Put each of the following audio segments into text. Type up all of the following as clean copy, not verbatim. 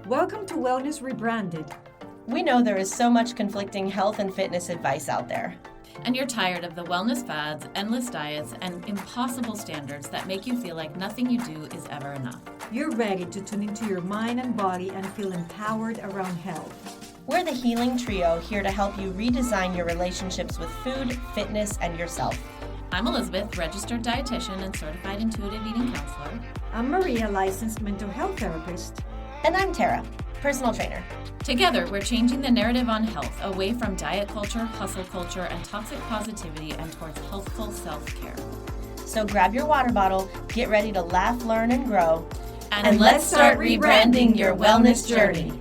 Welcome to Wellness Rebranded. We know there is so much conflicting health and fitness advice out there. And you're tired of the wellness fads, endless diets, and impossible standards that make you feel like nothing you do is ever enough. You're ready to tune into your mind and body and feel empowered around health. We're the Healing Trio, here to help you redesign your relationships with food, fitness, and yourself. I'm Elizabeth, registered dietitian and certified intuitive eating counselor. I'm Maria, licensed mental health therapist. And I'm Tara, personal trainer. Together, we're changing the narrative on health away from diet culture, hustle culture, and toxic positivity and towards healthful self-care. So grab your water bottle, get ready to laugh, learn, and grow. And let's start rebranding your wellness journey.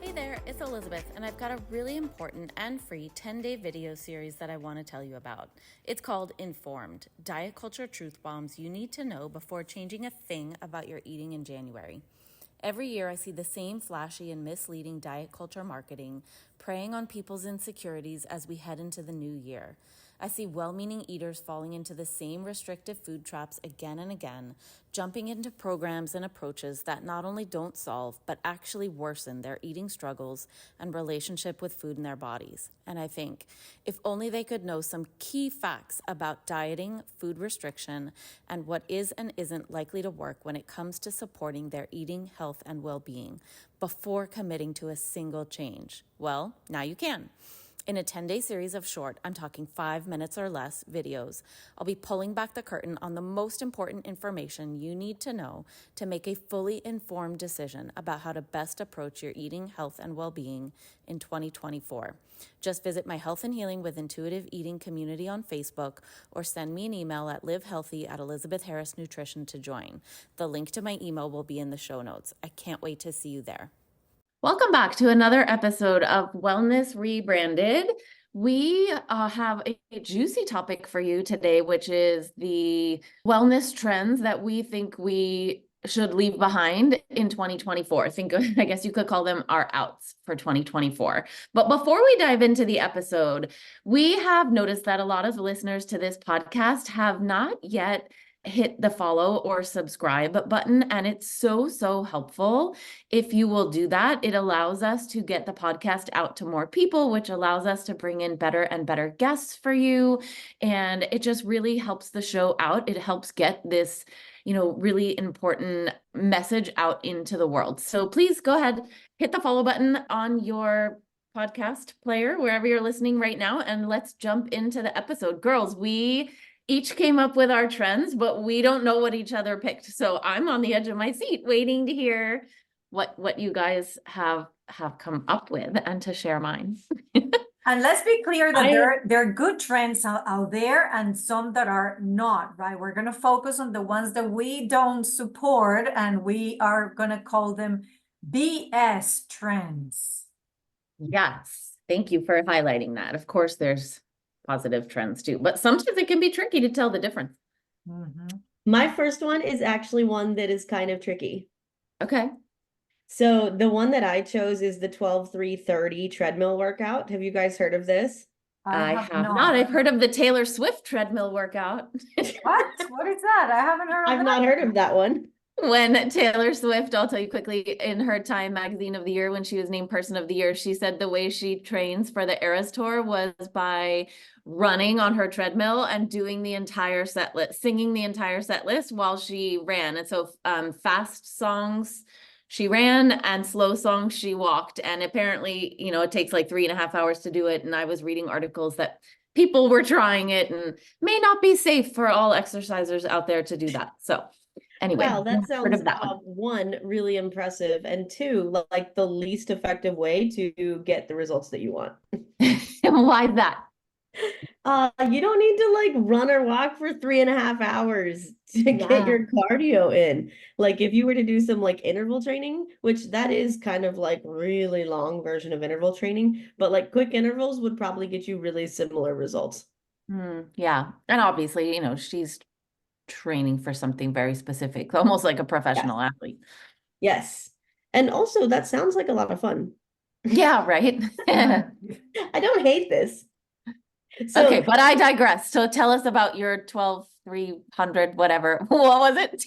Hey there, it's Elizabeth, and I've got a really important and free 10-day video series that I want to tell you about. It's called Informed, Diet Culture Truth Bombs You Need to Know Before Changing a Thing About Your Eating in January. Every year I see the same flashy and misleading diet culture marketing preying on people's insecurities as we head into the new year. I see well-meaning eaters falling into the same restrictive food traps again and again, jumping into programs and approaches that not only don't solve, but actually worsen their eating struggles and relationship with food in their bodies. And I think, if only they could know some key facts about dieting, food restriction, and what is and isn't likely to work when it comes to supporting their eating, health, and well-being before committing to a single change. Well, now you can. In a 10-day series of short, I'm talking 5 minutes or less, videos, I'll be pulling back the curtain on the most important information you need to know to make a fully informed decision about how to best approach your eating, health, and well-being in 2024. Just visit my Health and Healing with Intuitive Eating community on Facebook or send me an email at livehealthy@ElizabethHarrisNutrition to join. The link to my email will be in the show notes. I can't wait to see you there. Welcome back to another episode of Wellness Rebranded. We have a juicy topic for you today, which is the wellness trends that we think we should leave behind in 2024. I guess you could call them our outs for 2024. But before we dive into the episode, we have noticed that a lot of listeners to this podcast have not yet hit the follow or subscribe button. And it's so helpful if you will do that. It allows us to get the podcast out to more people, which allows us to bring in better and better guests for you. And it just really helps the show out. It helps get this, really important message out into the world. So please go ahead, hit the follow button on your podcast player, wherever you're listening right now. And let's jump into the episode. Girls, we each came up with our trends, but we don't know what each other picked. So I'm on the edge of my seat waiting to hear what you guys have come up with and to share mine. And let's be clear that there are good trends out there and some that are not, right? We're going to focus on the ones that we don't support, and we are going to call them BS trends. Yes. Thank you for highlighting that. Of course, there's positive trends too, but sometimes it can be tricky to tell the difference. Mm-hmm. My first one is actually one that is kind of tricky. Okay. So the one that I chose is the 12-3-30 treadmill workout. Have you guys heard of this? I have not. I've heard of the Taylor Swift treadmill workout. What? What is that? I haven't heard of I've that. not heard of that one. When Taylor Swift, I'll tell you quickly, in her Time Magazine of the Year, when she was named Person of the Year, she said the way she trains for the Eras Tour was by running on her treadmill and doing the entire set list, singing the entire set list while she ran. And so fast songs she ran and slow songs she walked. And apparently, it takes like 3.5 hours to do it. And I was reading articles that people were trying it and may not be safe for all exercisers out there to do that. So anyway, wow, that sounds that one, really impressive, and two, like the least effective way to get the results that you want. Why that? You don't need to like run or walk for 3.5 hours to get your cardio in. Like if you were to do some like interval training, which that is kind of like really long version of interval training, but like quick intervals would probably get you really similar results. Yeah. And obviously, she's training for something very specific, almost like a professional athlete. Yes. And also that sounds like a lot of fun. Yeah, right. I don't hate this. So, okay, but I digress. So tell us about your 12-300, whatever. What was it?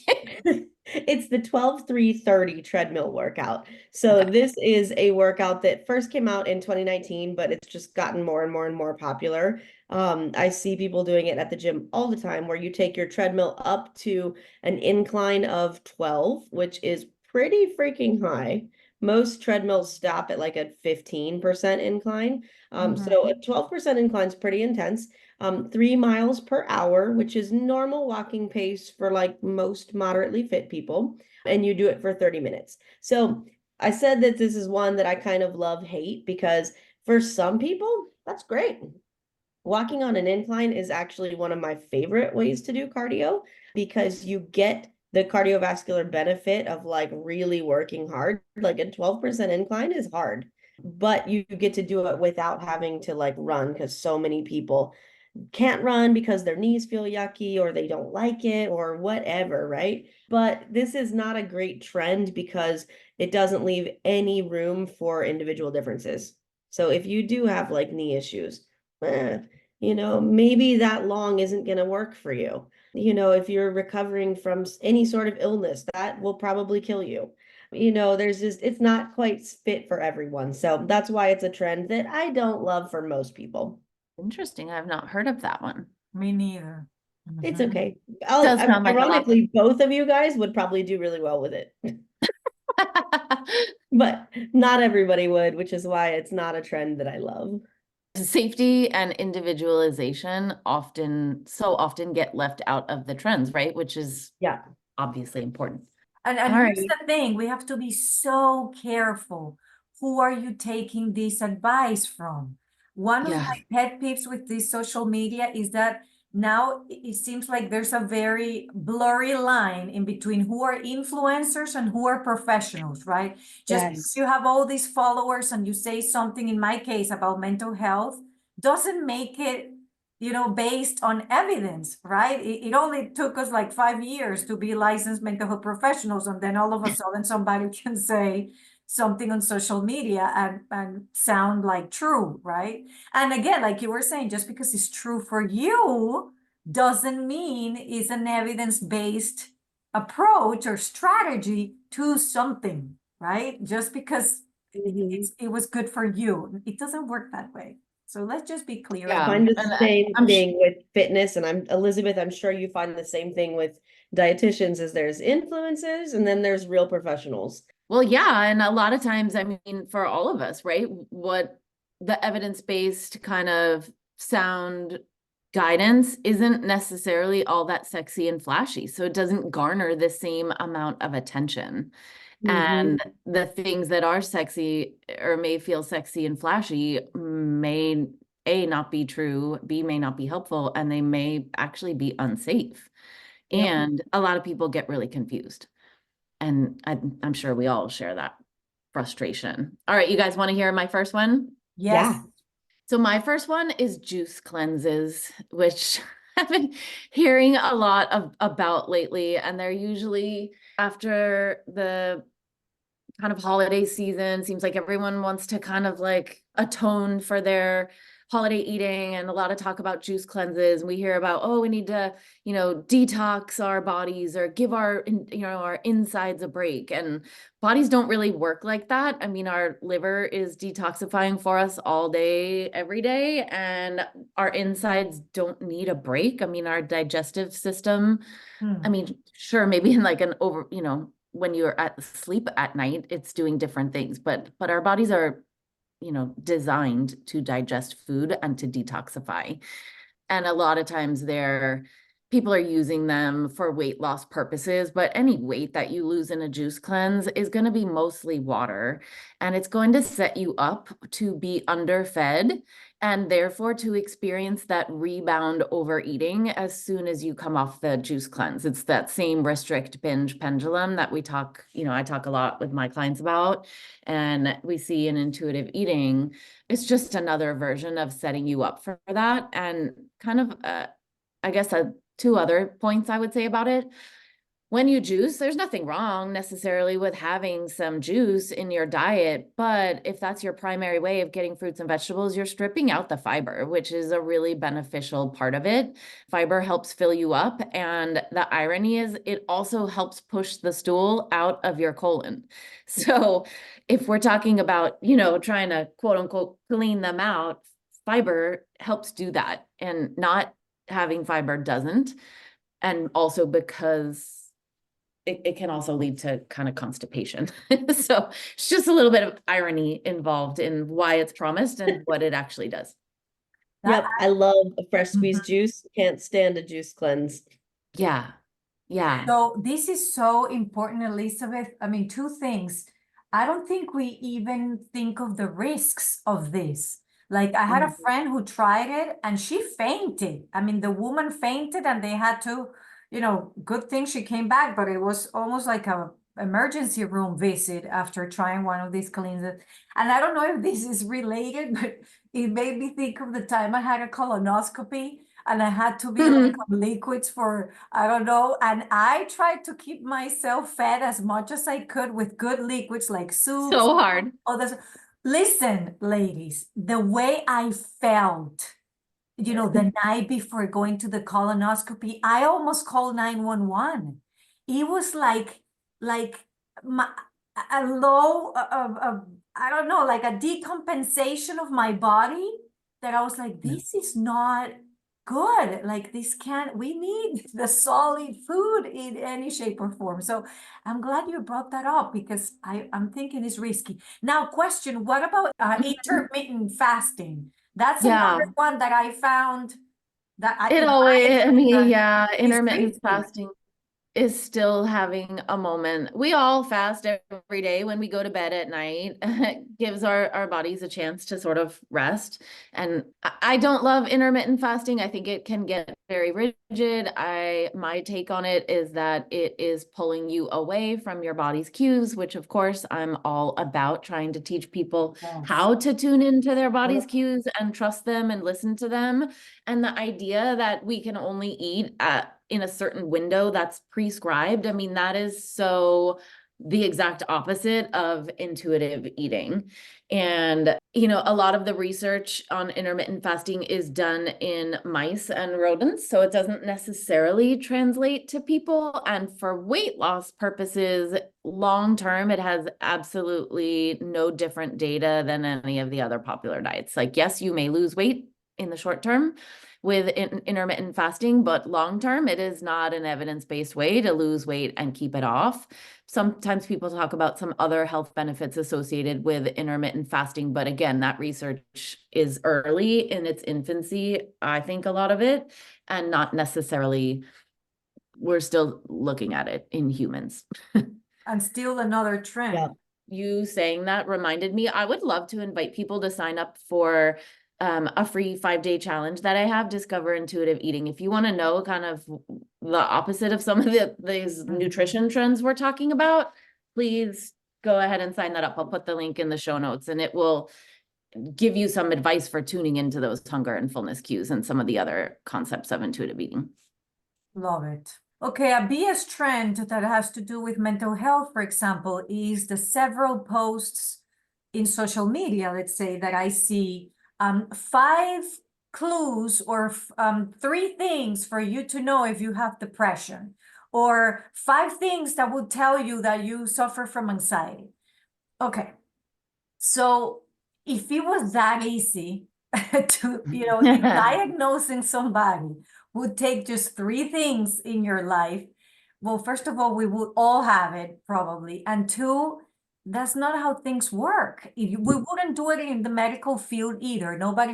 It's the 12-3-30 treadmill workout. So Okay. this is a workout that first came out in 2019, but it's just gotten more and more and more popular. I see people doing it at the gym all the time, where you take your treadmill up to an incline of 12, which is pretty freaking high. Most treadmills stop at like a 15% incline. So a 12% incline is pretty intense. 3 miles per hour, which is normal walking pace for like most moderately fit people, and you do it for 30 minutes. So I said that this is one that I kind of love hate, because for some people, that's great. Walking on an incline is actually one of my favorite ways to do cardio, because you get the cardiovascular benefit of like really working hard. Like a 12% incline is hard, but you get to do it without having to like run, because so many people can't run because their knees feel yucky or they don't like it or whatever, right? But this is not a great trend because it doesn't leave any room for individual differences. So if you do have like knee issues, maybe that long isn't going to work for you. If you're recovering from any sort of illness, that will probably kill you. There's just, it's not quite fit for everyone. So that's why it's a trend that I don't love for most people. Interesting. I've not heard of that one. Me neither. It's Mhm. okay. Does sound like a lot. Ironically, both of you guys would probably do really well with it, but not everybody would, which is why it's not a trend that I love. Safety and individualization so often get left out of the trends, right? Which is Yeah. obviously important. And All here's right. the thing, we have to be so careful. Who are you taking this advice from? One of Yeah. my pet peeves with this social media is that now it seems like there's a very blurry line in between who are influencers and who are professionals, right? Just because Yes. you have all these followers and you say something, in my case, about mental health, doesn't make it based on evidence, right? It only took us like 5 years to be licensed mental health professionals. And then all of a sudden somebody can say something on social media and sound like true, right? And again, like you were saying, just because it's true for you doesn't mean it's an evidence-based approach or strategy to something, right? Just because it was good for you. It doesn't work that way. So let's just be clear. Yeah. Find the And same I'm thing with fitness, and Elizabeth, I'm sure you find the same thing with dietitians, is there's influencers and then there's real professionals. Well, yeah. And a lot of times, I mean, for all of us, right? What the evidence-based kind of sound guidance isn't necessarily all that sexy and flashy. So it doesn't garner the same amount of attention. And the things that are sexy or may feel sexy and flashy may A, not be true, B, may not be helpful, and they may actually be unsafe. Yep. And a lot of people get really confused. And I'm sure we all share that frustration. All right, you guys want to hear my first one? Yes. Yeah. So my first one is juice cleanses, which I've been hearing a lot about lately, and they're usually after the kind of holiday season. Seems like everyone wants to kind of like atone for their holiday eating, and a lot of talk about juice cleanses. We hear about, oh, we need to, detox our bodies or give our insides a break. And bodies don't really work like that. I mean, our liver is detoxifying for us all day, every day, and our insides don't need a break. I mean, our digestive system, I mean, sure, maybe in like when you're at sleep at night, it's doing different things, but our bodies are, designed to digest food and to detoxify. And a lot of times people are using them for weight loss purposes, but any weight that you lose in a juice cleanse is going to be mostly water, and it's going to set you up to be underfed and therefore to experience that rebound overeating as soon as you come off the juice cleanse. It's that same restrict binge pendulum that I talk a lot with my clients about, and we see in intuitive eating. It's just another version of setting you up for that. And kind of I guess two other points I would say about it. when you juice, there's nothing wrong necessarily with having some juice in your diet, but if that's your primary way of getting fruits and vegetables, you're stripping out the fiber, which is a really beneficial part of it. Fiber helps fill you up, and the irony is it also helps push the stool out of your colon. So if we're talking about, trying to quote unquote clean them out, fiber helps do that, and not having fiber doesn't. And also because it can also lead to kind of constipation. So it's just a little bit of irony involved in why it's promised and what it actually does. Yep, I love a fresh squeezed Mhm. juice. Can't stand a juice cleanse. Yeah. Yeah. So this is so important, Elizabeth. I mean, two things. I don't think we even think of the risks of this. Like I had a friend who tried it and she fainted. I mean, the woman fainted and they had to, good thing she came back, but it was almost like a emergency room visit after trying one of these cleansers. And I don't know if this is related, but it made me think of the time I had a colonoscopy and I had to be like on liquids for, I don't know. And I tried to keep myself fed as much as I could with good liquids like soups. So hard. All this. Listen, ladies, the way I felt, the night before going to the colonoscopy, I almost called 911. It was like my, a low of I don't know, like a decompensation of my body that I was like, this is not good. Like we need the solid food in any shape or form. So I'm glad you brought that up because I'm thinking it's risky. Now, question, what about intermittent fasting? That's Yeah. another one that I found that It always, I mean, uh, is intermittent risky. fasting is still having a moment. We all fast every day when we go to bed at night. It gives our bodies a chance to sort of rest. And I don't love intermittent fasting. I think it can get very rigid. My take on it is that it is pulling you away from your body's cues, which of course I'm all about trying to teach people Yes. how to tune into their body's cues and trust them and listen to them. And the idea that we can only eat in a certain window that's prescribed, I mean, that is so the exact opposite of intuitive eating. And, a lot of the research on intermittent fasting is done in mice and rodents, so it doesn't necessarily translate to people. And for weight loss purposes, long term, it has absolutely no different data than any of the other popular diets. Like, yes, you may lose weight in the short term with intermittent fasting, but long term, it is not an evidence-based way to lose weight and keep it off. Sometimes people talk about some other health benefits associated with intermittent fasting, but again, that research is early in its infancy, I think a lot of it, and not necessarily, we're still looking at it in humans. And still another trend. Yeah. You saying that reminded me, I would love to invite people to sign up for a free 5-day challenge that I have, Discover Intuitive Eating. If you want to know kind of the opposite of some of these nutrition trends we're talking about, please go ahead and sign that up. I'll put the link in the show notes and it will give you some advice for tuning into those hunger and fullness cues and some of the other concepts of intuitive eating. Love it. Okay, a BS trend that has to do with mental health, for example, is the several posts in social media, let's say, that I see 5 clues or 3 things for you to know if you have depression, or 5 things that would tell you that you suffer from anxiety. Okay, so if it was that easy to, if diagnosing somebody would take just 3 things in your life, well, first of all, we would all have it probably. And 2, that's not how things work. We wouldn't do it in the medical field either. Nobody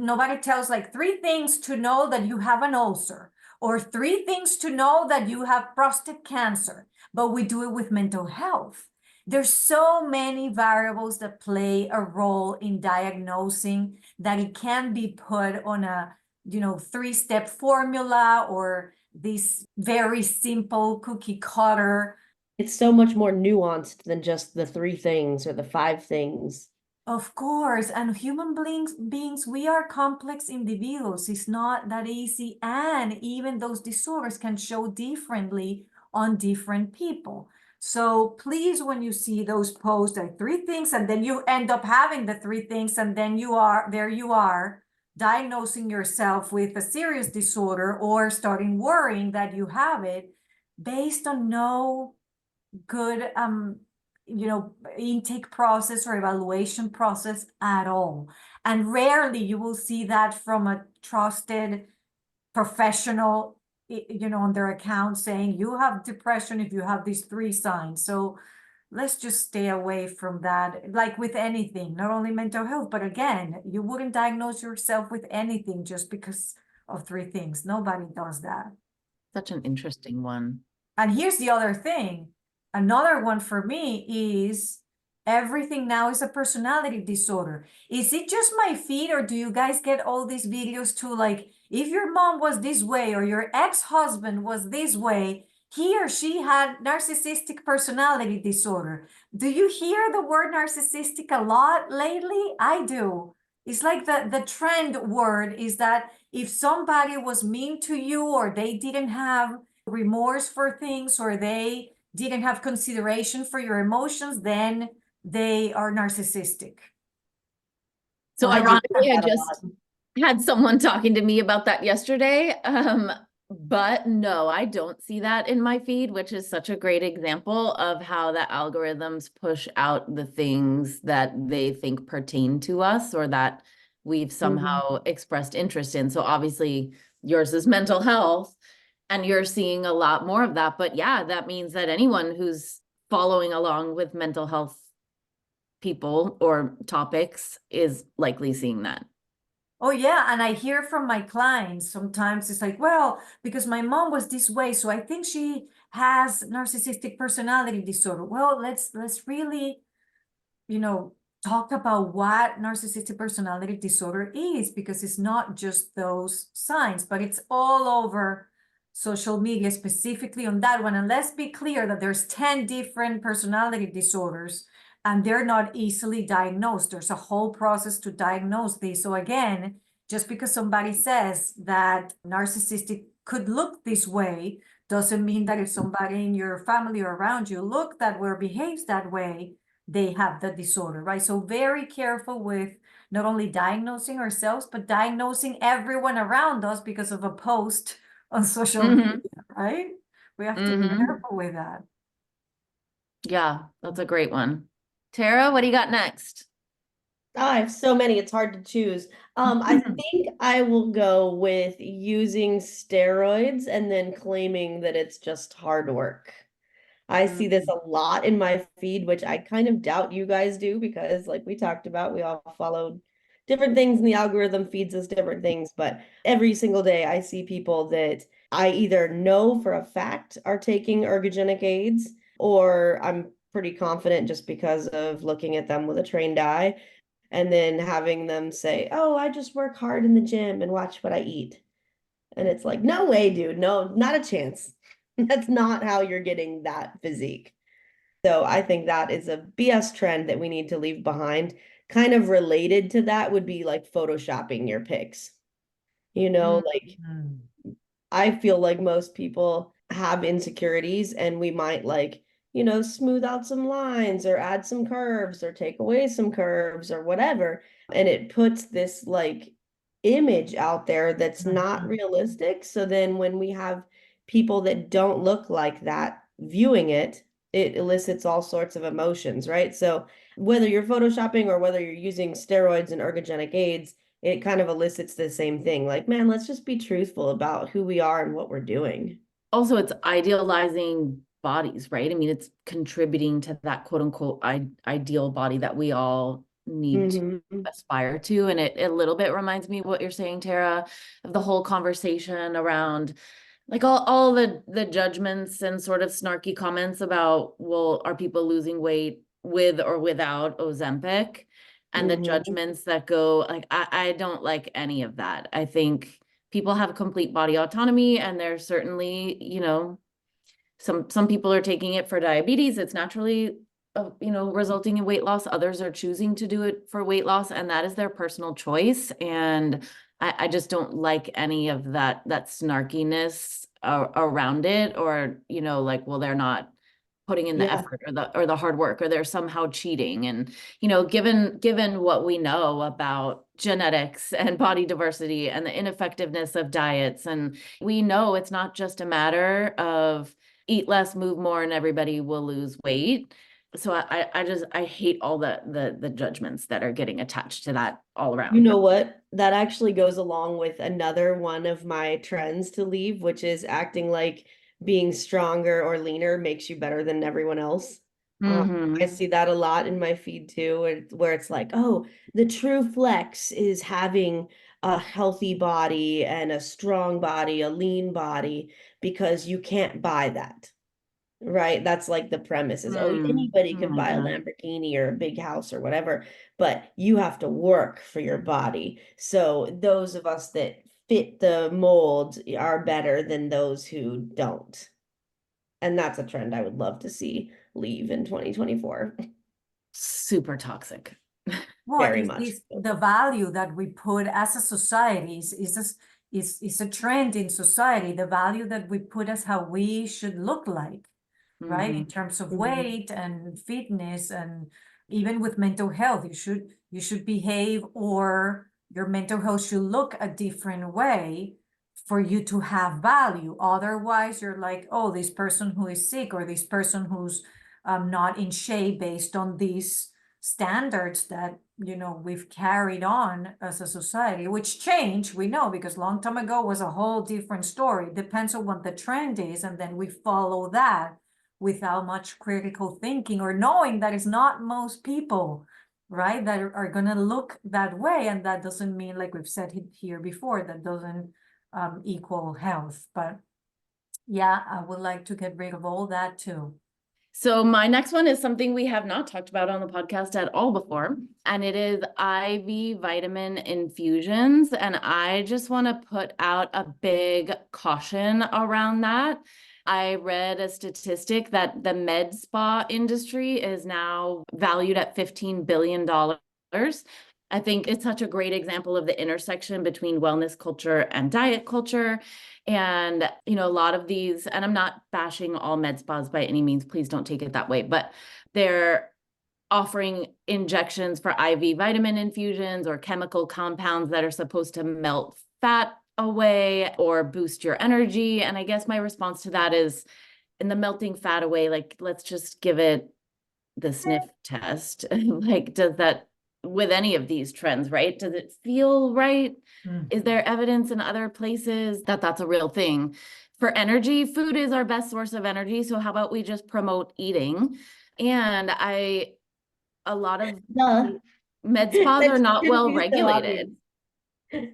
nobody tells like 3 things to know that you have an ulcer or 3 things to know that you have prostate cancer, but we do it with mental health. There's so many variables that play a role in diagnosing that it can be put on a 3-step formula or this very simple cookie cutter. It's so much more nuanced than just the 3 things or the 5 things. Of course, and human beings, we are complex individuals. It's not that easy, and even those disorders can show differently on different people. So please, when you see those posts, like 3 things, and then you end up having the 3 things, and then you are diagnosing yourself with a serious disorder or starting worrying that you have it based on no good intake process or evaluation process at all. And rarely you will see that from a trusted professional, on their account saying you have depression if you have these 3 signs. So let's just stay away from that. Like with anything, not only mental health, but again, you wouldn't diagnose yourself with anything just because of 3 things. Nobody does that. Such an interesting one. And here's the other thing. Another one for me is everything now is a personality disorder. Is it just my feed, or do you guys get all these videos too? Like, if your mom was this way or your ex-husband was this way, he or she had narcissistic personality disorder. Do you hear the word narcissistic a lot lately? I do. It's like the trend word is that if somebody was mean to you, or they didn't have remorse for things, or they didn't have consideration for your emotions, then they are narcissistic. So I do ironically, I that a just lot. had someone talking to me about that yesterday. But no, I don't see that in my feed, which is such a great example of how the algorithms push out the things that they think pertain to us or that we've somehow expressed interest in. So obviously yours is mental health, and you're seeing a lot more of that. But yeah, that means that anyone who's following along with mental health people or topics is likely seeing that. Oh yeah, and I hear from my clients sometimes it's like, well, because my mom was this way, so I think she has narcissistic personality disorder. Well, let's really, talk about what narcissistic personality disorder is, because it's not just those signs, but it's all over social media, specifically on that one. And let's be clear that there's 10 different personality disorders, and they're not easily diagnosed. There's a whole process to diagnose these. So again, just because somebody says that narcissistic could look this way, doesn't mean that if somebody in your family or around you look that way or behaves that way, they have the disorder, right? So very careful with not only diagnosing ourselves, but diagnosing everyone around us because of a post on social media, right? We have to be careful with that. Yeah, that's a great one. Tara, what do you got next? Oh, I have so many, it's hard to choose. I think I will go with using steroids and then claiming that it's just hard work. I see this a lot in my feed, which I kind of doubt you guys do because, like we talked about, we all follow different things and the algorithm feeds us different things. But every single day, I see people that I either know for a fact are taking ergogenic aids, or I'm pretty confident just because of looking at them with a trained eye, and then having them say, oh, I just work hard in the gym and watch what I eat. And it's like, no way, dude. No, not a chance. That's not how you're getting that physique. So I think that is a BS trend that we need to leave behind. Kind of related to that would be like photoshopping your pics. Like I feel like most people have insecurities, and we might smooth out some lines or add some curves or take away some curves or whatever. And it puts this like image out there that's not realistic. So then when we have people that don't look like that viewing it, it elicits all sorts of emotions, right? So whether you're photoshopping or whether you're using steroids and ergogenic aids, it kind of elicits the same thing. Like, man, let's just be truthful about who we are and what we're doing. Also, it's idealizing bodies, right? I mean, it's contributing to that quote unquote ideal body that we all need to aspire to. And it a little bit reminds me of what you're saying, Tara, of the whole conversation around like all the judgments and sort of snarky comments about, well, are people losing weight with or without Ozempic? And the judgments that go like, I don't like any of that. I think people have complete body autonomy, and there's certainly, some people are taking it for diabetes. It's naturally, resulting in weight loss. Others are choosing to do it for weight loss, and that is their personal choice. And I just don't like any of that snarkiness around it, or, you know, like, well, they're not putting in the Yeah. effort or the hard work, or they're somehow cheating. And, you know, given what we know about genetics and body diversity and the ineffectiveness of diets, and we know it's not just a matter of eat less, move more, and everybody will lose weight. So I hate all the judgments that are getting attached to that all You around. know what? That actually goes along with another one of my trends to leave, which is acting like being stronger or leaner makes you better than everyone else. I see that a lot in my feed too, where it's like, oh, the true flex is having a healthy body and a strong body, a lean body, because you can't buy that. Right? That's like the premise is, oh, anybody can buy a Lamborghini or a big house or whatever, but you have to work for your body. So those of us that fit the mold are better than those who don't. And that's a trend I would love to see leave in 2024. Super toxic. Well, Very it's, much. it's the value that we put as a society is a trend in society, the value that we put as how we should look like, right? In terms of weight and fitness, and even with mental health, you should behave, or your mental health should look a different way for you to have value. Otherwise, you're like, oh, this person who is sick, or this person who's not in shape based on these standards that, you know, we've carried on as a society, which changed, we know, because long time ago was a whole different story. Depends on what the trend is, and then we follow that without much critical thinking, or knowing that it's not most people, right, that are going to look that way. And that doesn't mean, like we've said here before, that doesn't equal health. But yeah, I would like to get rid of all that too. So my next one is something we have not talked about on the podcast at all before, and it is IV vitamin infusions. And I just want to put out a big caution around that. I read a statistic that the med spa industry is now valued at $15 billion. I think it's such a great example of the intersection between wellness culture and diet culture. And, you know, a lot of these, and I'm not bashing all med spas by any means, please don't take it that way, but they're offering injections for IV vitamin infusions or chemical compounds that are supposed to melt fat away or boost your energy. And I guess my response to that is, in the melting fat away, like, let's just give it the sniff test. Like, does that, with any of these trends, right? Does it feel right? Is there evidence in other places that that's a real thing? For energy, food is our best source of energy. So how about we just promote eating? And a lot of med spas are not well regulated.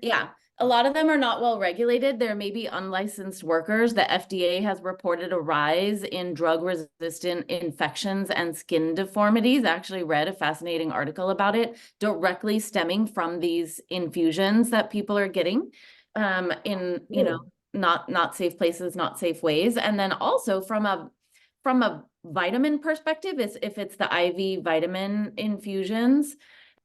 Yeah, a lot of them are not well regulated. There may be unlicensed workers. The FDA has reported a rise in drug-resistant infections and skin deformities. I actually read a fascinating article about it, directly stemming from these infusions that people are getting in, you know, not safe places, not safe ways. And then also from a vitamin perspective, is if it's the IV vitamin infusions,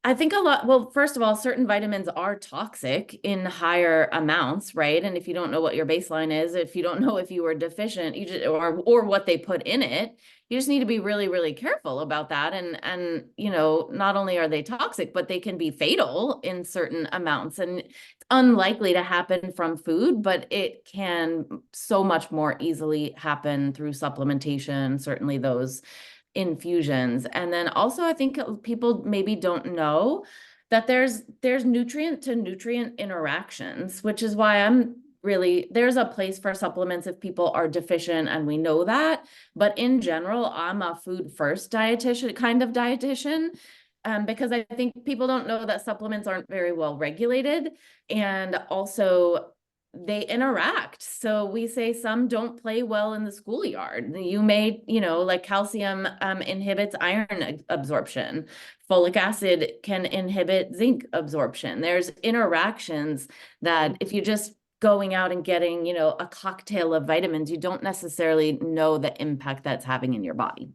I think a lot, well, first of all, certain vitamins are toxic in higher amounts, right? And if you don't know what your baseline is, if you don't know if you were deficient, you just, or what they put in it, you just need to be really, really careful about that. And you know, not only are they toxic, but they can be fatal in certain amounts. And it's unlikely to happen from food, but it can so much more easily happen through supplementation, certainly those infusions. And then also, I think people maybe don't know that there's nutrient to nutrient interactions, which is why there's a place for supplements if people are deficient, and we know that. But in general, I'm a food first dietitian, because I think people don't know that supplements aren't very well regulated, and also they interact. So we say some don't play well in the schoolyard. You may, you know, like calcium inhibits iron absorption. Folic acid can inhibit zinc absorption. There's interactions that if you're just going out and getting, you know, a cocktail of vitamins, you don't necessarily know the impact that's having in your body.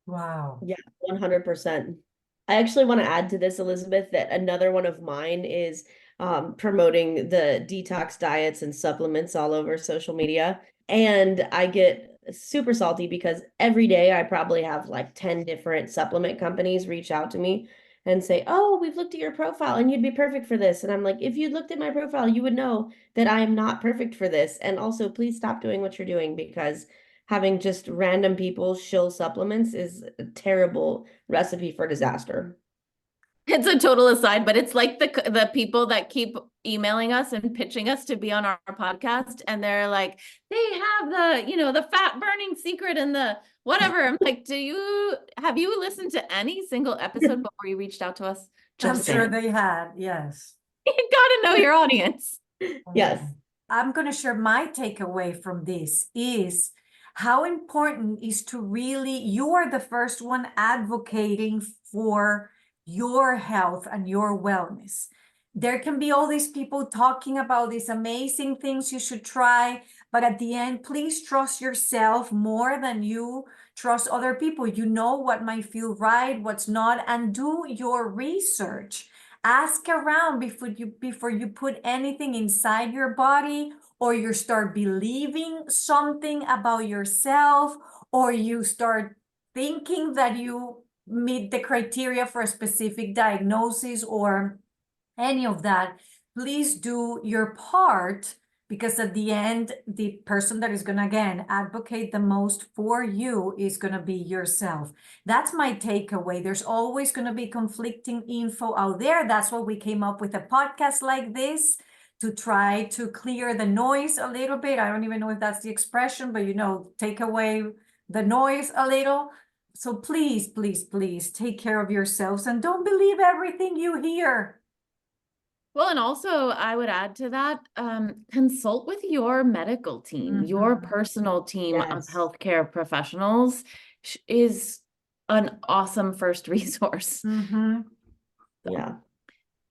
Wow. Yeah, 100%. I actually want to add to this, Elizabeth, that another one of mine is promoting the detox diets and supplements all over social media. And I get super salty because every day I probably have like 10 different supplement companies reach out to me and say, "Oh, we've looked at your profile and you'd be perfect for this." And I'm like, if you looked at my profile, you would know that I am not perfect for this. And also, please stop doing what you're doing, because having just random people shill supplements is a terrible recipe for disaster. It's a total aside, but it's like the people that keep emailing us and pitching us to be on our podcast, and they're like, they have the fat burning secret and the whatever. I'm like, have you listened to any single episode before you reached out to us? I'm sure they had, yes. You gotta know your audience. Yes. I'm going to share my takeaway from this is how important is to really, you are the first one advocating for your health and your wellness. There can be all these people talking about these amazing things you should try, but at the end, please trust yourself more than you trust other people. You know what might feel right, what's not, and do your research. Ask around before you put anything inside your body, or you start believing something about yourself, or you start thinking that you meet the criteria for a specific diagnosis or any of that. Please do your part, because at the end, the person that is going to, again, advocate the most for you is going to be yourself. That's my takeaway. There's always going to be conflicting info out there. That's why we came up with a podcast like this, to try to clear the noise a little bit. I don't even know if that's the expression, but take away the noise a little. So please, please, please take care of yourselves and don't believe everything you hear. Well, and also I would add to that, consult with your medical team, your personal team of Yes. healthcare professionals is an awesome first resource. Yeah.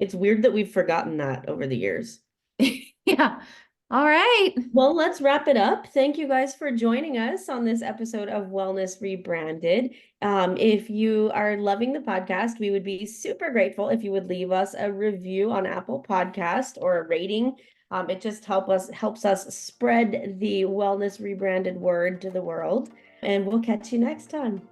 It's weird that we've forgotten that over the years. Yeah. All right. Well, let's wrap it up. Thank you guys for joining us on this episode of Wellness Rebranded. If you are loving the podcast, we would be super grateful if you would leave us a review on Apple Podcast or a rating. It just helps us spread the Wellness Rebranded word to the world. And we'll catch you next time.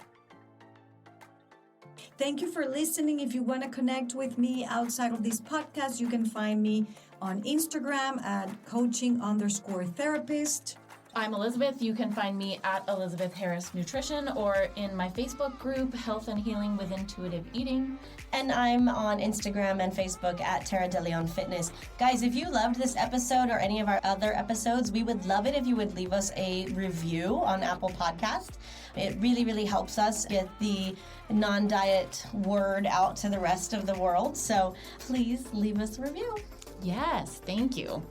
Thank you for listening. If you want to connect with me outside of this podcast, you can find me on Instagram at coaching_therapist. I'm Elizabeth. You can find me at Elizabeth Harris Nutrition or in my Facebook group, Health and Healing with Intuitive Eating. And I'm on Instagram and Facebook at Tara De Leon Fitness. Guys, if you loved this episode or any of our other episodes, we would love it if you would leave us a review on Apple Podcast. It really, really helps us get the non-diet word out to the rest of the world. So please leave us a review. Yes, thank you.